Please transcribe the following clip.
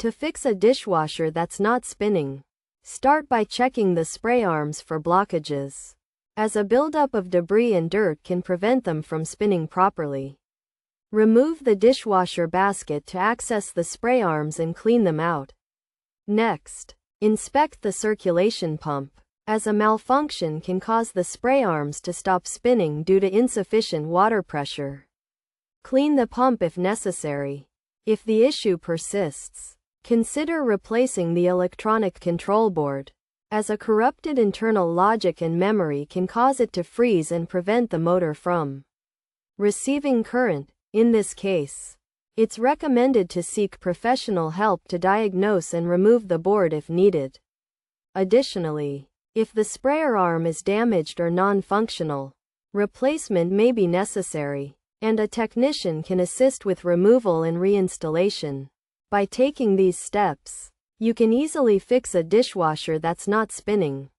To fix a dishwasher that's not spinning, start by checking the spray arms for blockages, as a buildup of debris and dirt can prevent them from spinning properly. Remove the dishwasher basket to access the spray arms and clean them out. Next, inspect the circulation pump, as a malfunction can cause the spray arms to stop spinning due to insufficient water pressure. Clean the pump if necessary. If the issue persists, consider replacing the electronic control board, as a corrupted internal logic and memory can cause it to freeze and prevent the motor from receiving current. In this case, it's recommended to seek professional help to diagnose and remove the board if needed. Additionally, if the sprayer arm is damaged or non-functional, replacement may be necessary, and a technician can assist with removal and reinstallation. By taking these steps, you can easily fix a dishwasher that's not spinning.